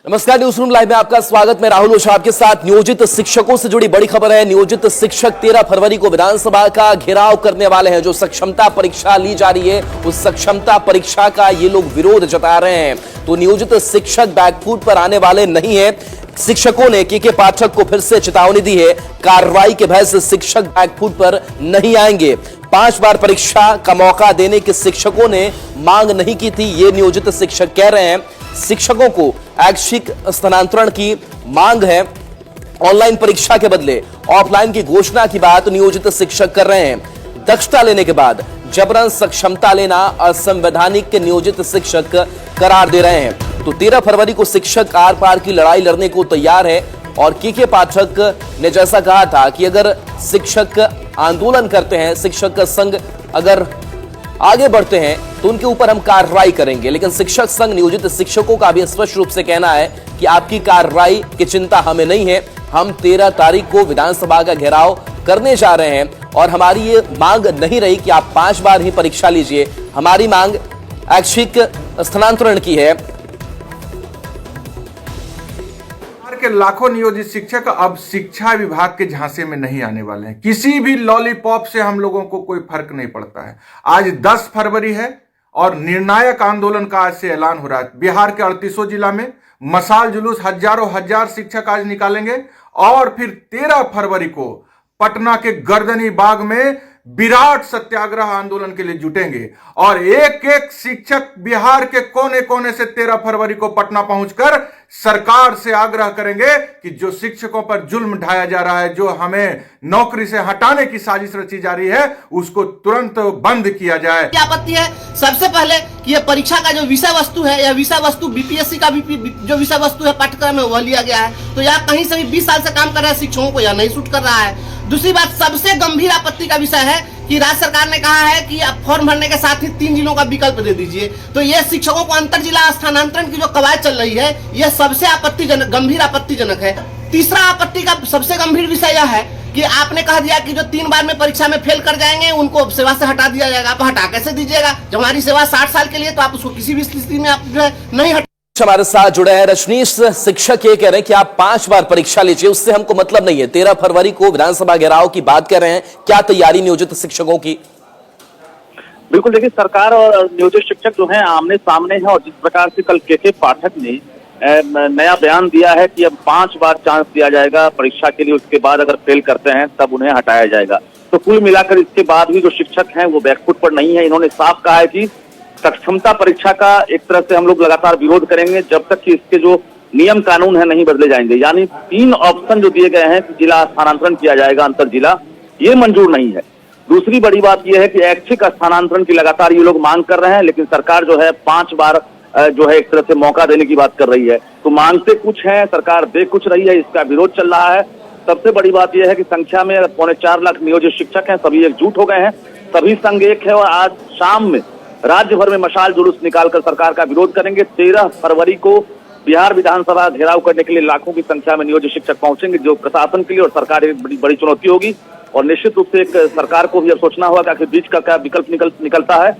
नमस्कार, news room live में आपका स्वागत। मैं राहुल ओझा आपके साथ। नियोजित शिक्षकों से जुड़ी बड़ी खबर है। नियोजित शिक्षक 13 फरवरी को विधानसभा का घेराव करने वाले हैं। जो सक्षमता परीक्षा ली जा रही है उस सक्षमता परीक्षा का ये लोग विरोध जता रहे हैं। तो नियोजित शिक्षक बैकफुट पर आने वाले नहीं है। शिक्षकों ने के पाठक को फिर से चेतावनी दी है। कार्रवाई के भय से शिक्षक बैकफुट पर नहीं आएंगे। 5 बार परीक्षा का मौका देने के शिक्षकों ने मांग नहीं की थी, ये नियोजित शिक्षक कह रहे हैं। शिक्षकों को ऐच्छिक स्थानांतरण की मांग है। ऑनलाइन परीक्षा के बदले ऑफलाइन की घोषणा की बात नियोजित शिक्षक कर रहे हैं। दक्षता लेने के बाद जबरन सक्षमता लेना असंवैधानिक नियोजित शिक्षक करार दे रहे हैं। तो 13 फरवरी को शिक्षक आर पार की लड़ाई लड़ने को तैयार है। और के पाठक ने जैसा कहा था कि अगर शिक्षक आंदोलन करते हैं, शिक्षक का संघ अगर आगे बढ़ते हैं तो उनके ऊपर हम कार्रवाई करेंगे। लेकिन शिक्षक संघ नियोजित शिक्षकों का भी स्पष्ट रूप से कहना है कि आपकी कार्रवाई की चिंता हमें नहीं है। हम 13 तारीख को विधानसभा का घेराव करने जा रहे हैं और हमारी ये मांग नहीं रही कि आप 5 बार ही परीक्षा लीजिए। हमारी मांग ऐच्छिक स्थानांतरण की है। के लाखों नियोजित शिक्षक अब शिक्षा विभाग के झांसे में नहीं आने वाले हैं। किसी भी लॉलीपॉप से हम लोगों को कोई फर्क नहीं पड़ता है। आज 10 फरवरी है और निर्णायक आंदोलन का आज से ऐलान हो रहा है। बिहार के 38 जिला में मशाल जुलूस हजार शिक्षक आज निकालेंगे और फिर 13 फरवरी को पटना के गर्दनी बाग में विराट सत्याग्रह आंदोलन के लिए जुटेंगे और एक एक शिक्षक बिहार के कोने कोने से 13 फरवरी को पटना पहुंचकर सरकार से आग्रह करेंगे कि जो शिक्षकों पर जुल्म ढाया जा रहा है, जो हमें नौकरी से हटाने की साजिश रची जा रही है, उसको तुरंत बंद किया जाए। क्या आपत्ति है? सबसे पहले कि यह परीक्षा का जो विषय वस्तु है, यह विषय वस्तु बीपीएससी का जो विषय वस्तु है पाठ्यक्रम में वह लिया गया है। तो यहाँ कहीं से भी 20 साल से काम कर रहे हैं शिक्षकों को यह नहीं सूट कर रहा है। दूसरी बात, सबसे गंभीर आपत्ति का विषय है कि राज्य सरकार ने कहा है कि आप फॉर्म भरने के साथ ही 3 जिलों का विकल्प दे दीजिए। तो ये शिक्षकों को अंतर जिला स्थानांतरण की जो कवायद चल रही है, यह सबसे आपत्तिजनक, गंभीर आपत्तिजनक है। तीसरा आपत्ति का सबसे गंभीर विषय यह है कि आपने कह दिया कि जो 3 बार में परीक्षा में फेल कर जाएंगे उनको सेवा से हटा दिया जाएगा। आप हटा कैसे दीजिएगा? जब हमारी सेवा 60 साल के लिए, तो आप उसको किसी भी स्थिति में आप जो है नहीं हटा। हमारे साथ जुड़े हैं रजनीश। शिक्षक ये कह रहे हैं कि आप 5 बार परीक्षा लीजिए, उससे हमको मतलब नहीं है। 13 फरवरी को विधानसभा घेराव की बात कर रहे हैं। क्या तैयारी नियोजित शिक्षकों की? बिल्कुल, देखिए सरकार और नियोजित शिक्षक जो हैं आमने सामने हैं। और जिस प्रकार से कल के पाठक ने नया बयान दिया है कि अब 5 बार चांस दिया जाएगा परीक्षा के लिए, उसके बाद अगर फेल करते हैं तब उन्हें हटाया जाएगा। तो कुल मिलाकर इसके बाद भी जो शिक्षक हैं वो बैकफुट पर नहीं है। इन्होंने साफ कहा है कि सक्षमता परीक्षा का एक तरह से हम लोग लगातार विरोध करेंगे जब तक कि इसके जो नियम कानून है नहीं बदले जाएंगे। यानी 3 ऑप्शन जो दिए गए हैं कि जिला स्थानांतरण किया जाएगा अंतर जिला, ये मंजूर नहीं है। दूसरी बड़ी बात यह है कि ऐच्छिक स्थानांतरण की लगातार ये लोग मांग कर रहे हैं, लेकिन सरकार जो है 5 बार जो है एक तरह से मौका देने की बात कर रही है। तो मांगते कुछ है, सरकार दे कुछ रही है, इसका विरोध चल रहा है। सबसे बड़ी बात यह है कि संख्या में 4.25 लाख नियोजित शिक्षक हैं, सभी एकजुट हो गए हैं, सभी संघ एक है और आज शाम में राज्य भर में मशाल जुलूस निकालकर सरकार का विरोध करेंगे। 13 फरवरी को बिहार विधानसभा घेराव करने के लिए लाखों की संख्या में नियोजित शिक्षक पहुंचेंगे, जो प्रशासन के लिए और सरकार एक बड़ी चुनौती होगी। और निश्चित रूप से एक सरकार को भी अब सोचना होगा कि आखिर बीच का क्या विकल्प निकलता है,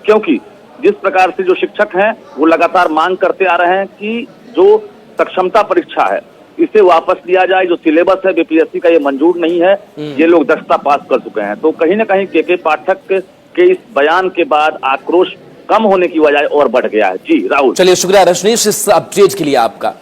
क्योंकि जिस प्रकार से जो शिक्षक हैं वो लगातार मांग करते आ रहे हैं कि जो सक्षमता परीक्षा है इसे वापस लिया जाए। जो सिलेबस है बीपीएससी का ये मंजूर नहीं है, ये लोग दक्षता पास कर चुके हैं। तो कहीं ना कहीं के पाठक के इस बयान के बाद आक्रोश कम होने की वजह और बढ़ गया है। जी राहुल, चलिए शुक्रिया रजनीश इस अपडेट के लिए आपका।